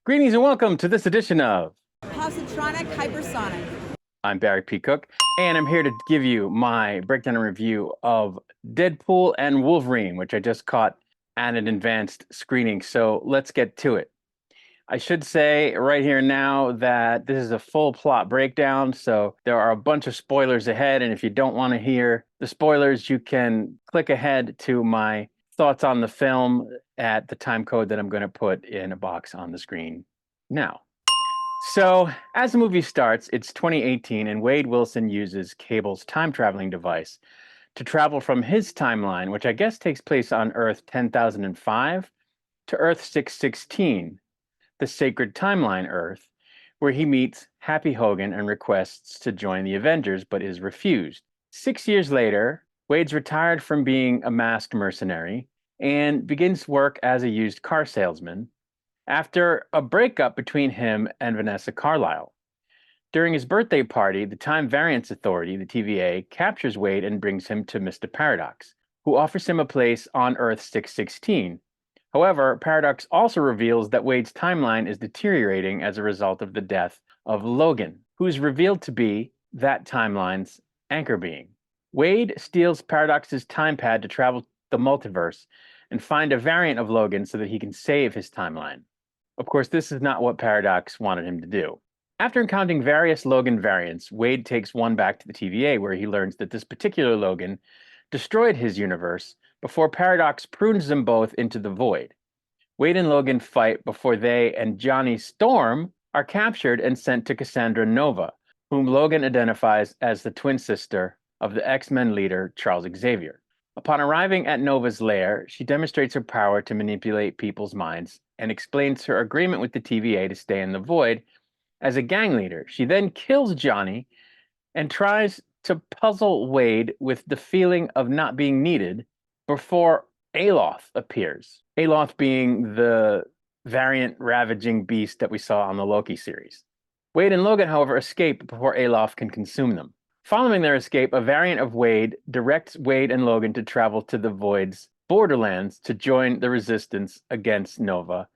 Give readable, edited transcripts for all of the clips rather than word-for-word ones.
Greetings and welcome to this edition of Positronic Hypersonic. I'm Barry P. Cook, and I'm here to give you my breakdown and review of Deadpool and Wolverine, which I just caught at an advanced screening. So let's get to it. I should say right here now that this is a full plot breakdown, so there are a bunch of spoilers ahead, and if you don't want to hear the spoilers, you can click ahead to my thoughts on the film at the time code that I'm going to put in a box on the screen now. So, as the movie starts, it's 2018, and Wade Wilson uses Cable's time traveling device to travel from his timeline, which I guess takes place on Earth 10,005, to Earth 616, the sacred timeline Earth, where he meets Happy Hogan and requests to join the Avengers, but is refused. 6 years later, Wade's retired from being a masked mercenary and begins work as a used car salesman after a breakup between him and Vanessa Carlyle. During his birthday party, the Time Variance Authority, the TVA, captures Wade and brings him to Mr. Paradox, who offers him a place on Earth 616. However, Paradox also reveals that Wade's timeline is deteriorating as a result of the death of Logan, who is revealed to be that timeline's anchor being. Wade steals Paradox's time pad to travel the multiverse and find a variant of Logan so that he can save his timeline. Of course, this is not what Paradox wanted him to do. After encountering various Logan variants, Wade takes one back to the TVA, where he learns that this particular Logan destroyed his universe before Paradox prunes them both into the void. Wade and Logan fight before they and Johnny Storm are captured and sent to Cassandra Nova, whom Logan identifies as the twin sister of the X-Men leader Charles Xavier. Upon arriving at Nova's lair, she demonstrates her power to manipulate people's minds and explains her agreement with the TVA to stay in the void as a gang leader. She then kills Johnny and tries to puzzle Wade with the feeling of not being needed before Aloth appears. Aloth being the variant ravaging beast that we saw on the Loki series. Wade and Logan, however, escape before Aloth can consume them. Following their escape, a variant of Wade directs Wade and Logan to travel to the Void's borderlands to join the resistance against Nova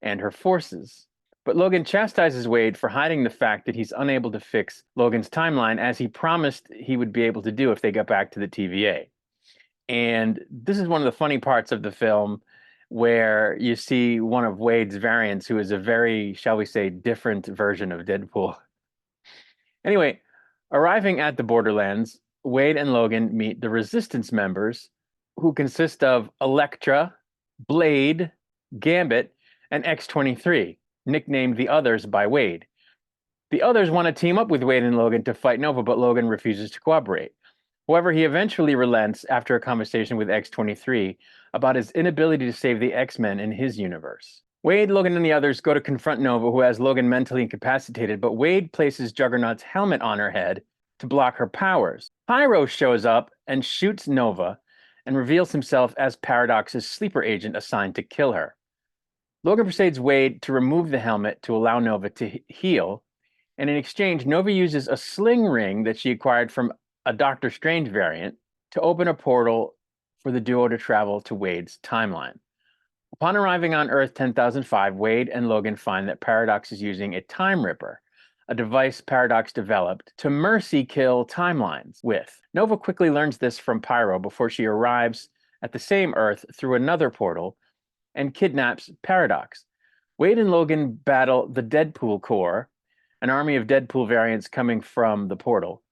and her forces. But Logan chastises Wade for hiding the fact that he's unable to fix Logan's timeline, as he promised he would be able to do if they got back to the TVA. And this is one of the funny parts of the film, where you see one of Wade's variants, who is a very, shall we say, different version of Deadpool. Anyway, arriving at the Borderlands, Wade and Logan meet the Resistance members, who consist of Elektra, Blade, Gambit, and X-23, nicknamed the Others by Wade. The Others want to team up with Wade and Logan to fight Nova, but Logan refuses to cooperate. However, he eventually relents after a conversation with X-23 about his inability to save the X-Men in his universe. Wade, Logan, and the others go to confront Nova, who has Logan mentally incapacitated, but Wade places Juggernaut's helmet on her head to block her powers. Pyro shows up and shoots Nova and reveals himself as Paradox's sleeper agent assigned to kill her. Logan persuades Wade to remove the helmet to allow Nova to heal, and in exchange, Nova uses a sling ring that she acquired from a Doctor Strange variant to open a portal for the duo to travel to Wade's timeline. Upon arriving on Earth 10,005, Wade and Logan find that Paradox is using a Time Ripper, a device Paradox developed to mercy kill timelines with. Nova quickly learns this from Pyro before she arrives at the same Earth through another portal and kidnaps Paradox. Wade and Logan battle the Deadpool Corps, an army of Deadpool variants coming from the portal,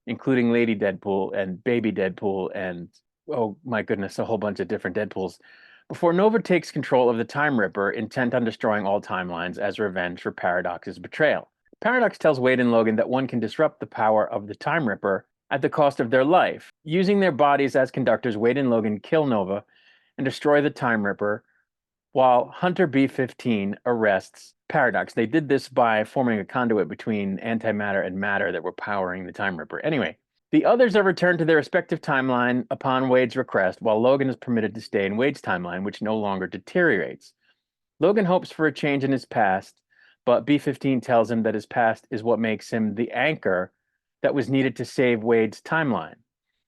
including Lady Deadpool and Baby Deadpool and, oh my goodness, a whole bunch of different Deadpools, before Nova takes control of the Time Ripper, intent on destroying all timelines as revenge for Paradox's betrayal. Paradox tells Wade and Logan that one can disrupt the power of the Time Ripper at the cost of their life. Using their bodies as conductors, Wade and Logan kill Nova and destroy the Time Ripper, while Hunter B-15 arrests Paradox. They did this by forming a conduit between antimatter and matter that were powering the Time Ripper. Anyway, the others are returned to their respective timeline upon Wade's request, while Logan is permitted to stay in Wade's timeline, which no longer deteriorates. Logan hopes for a change in his past, but B-15 tells him that his past is what makes him the anchor that was needed to save Wade's timeline,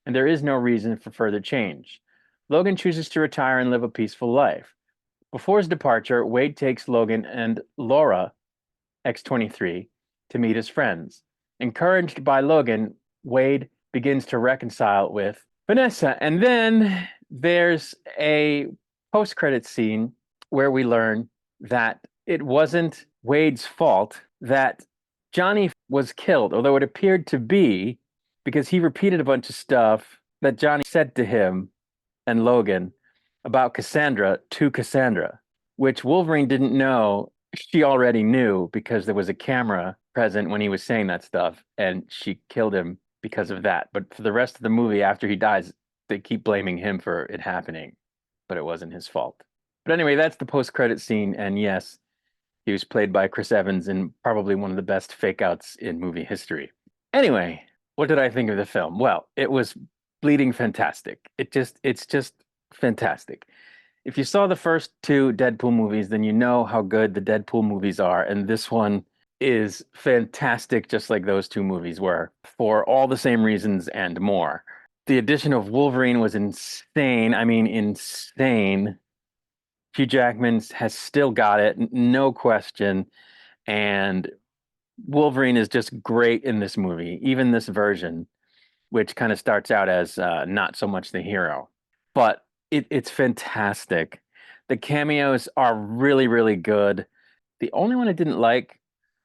and there is no reason for further change. Logan chooses to retire and live a peaceful life. Before his departure, Wade takes Logan and Laura, X-23, to meet his friends. Encouraged by Logan, Wade begins to reconcile with Vanessa. And then there's a post-credit scene where we learn that it wasn't Wade's fault that Johnny was killed, although it appeared to be because he repeated a bunch of stuff that Johnny said to him and Logan about Cassandra to Cassandra, which Wolverine didn't know she already knew because there was a camera present when he was saying that stuff, and she killed him because of that. But for the rest of the movie, after he dies, they keep blaming him for it happening, but it wasn't his fault. But anyway, that's the post-credit scene, and yes, he was played by Chris Evans in probably one of the best fake outs in movie history. Anyway, what did I think of the film? Well, it was bleeding fantastic. It's just fantastic. If you saw the first two Deadpool movies, then you know how good the Deadpool movies are, and this one is fantastic, just like those two movies were, for all the same reasons and more. The addition of Wolverine was insane. I mean, insane. Hugh Jackman has still got it, no question. And Wolverine is just great in this movie, even this version, which kind of starts out as not so much the hero. But it's fantastic. The cameos are really, really good. The only one I didn't like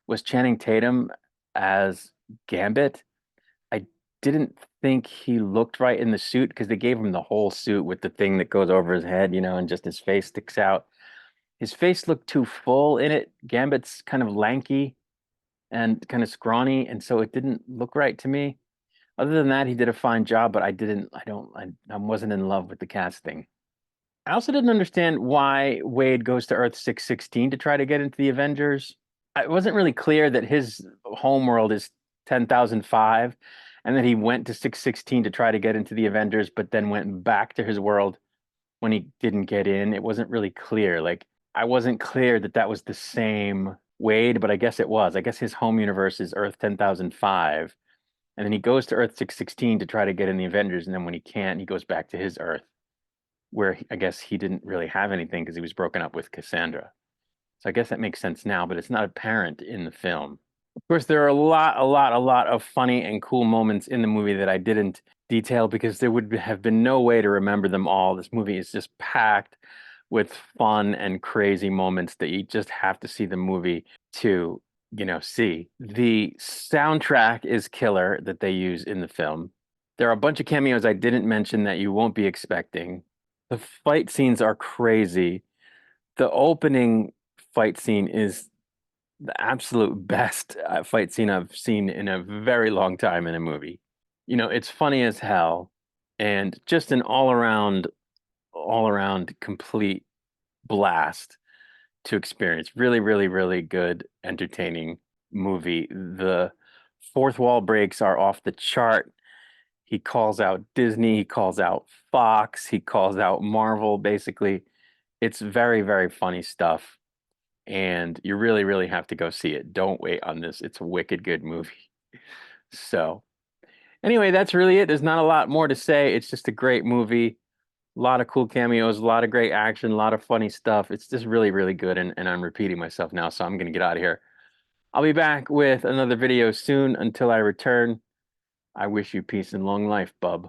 was Channing Tatum as Gambit. I didn't think he looked right in the suit because they gave him the whole suit with the thing that goes over his head, and just his face sticks out. His face looked too full in it. Gambit's kind of lanky and kind of scrawny, and so it didn't look right to me. Other than that, he did a fine job, but I wasn't in love with the casting. I also didn't understand why Wade goes to Earth 616 to try to get into the Avengers. It wasn't really clear that his home world is 10,005 and that he went to 616 to try to get into the Avengers, but then went back to his world when he didn't get in. It wasn't really clear. Like, I wasn't clear that that was the same Wade, but I guess it was. I guess his home universe is Earth 10,005. And then he goes to Earth 616 to try to get in the Avengers. And then when he can't, he goes back to his Earth, where I guess he didn't really have anything because he was broken up with Cassandra. So I guess that makes sense now, but it's not apparent in the film. Of course, there are a lot of funny and cool moments in the movie that I didn't detail because there would have been no way to remember them all. This movie is just packed with fun and crazy moments that you just have to see the movie to, see. The soundtrack is killer that they use in the film. There are a bunch of cameos I didn't mention that you won't be expecting. The fight scenes are crazy. The opening fight scene is the absolute best fight scene I've seen in a very long time in a movie. It's funny as hell and just an all around complete blast to experience. Really, really, really good, entertaining movie. The fourth wall breaks are off the chart. He calls out Disney, he calls out Fox, he calls out Marvel, basically. It's very, very funny stuff. And you really, really have to go see it. Don't wait on this. It's a wicked good movie. So, anyway, that's really it. There's not a lot more to say. It's just a great movie. A lot of cool cameos, a lot of great action, a lot of funny stuff. It's just really, really good. And I'm repeating myself now, so I'm going to get out of here. I'll be back with another video soon. Until I return, I wish you peace and long life, bub.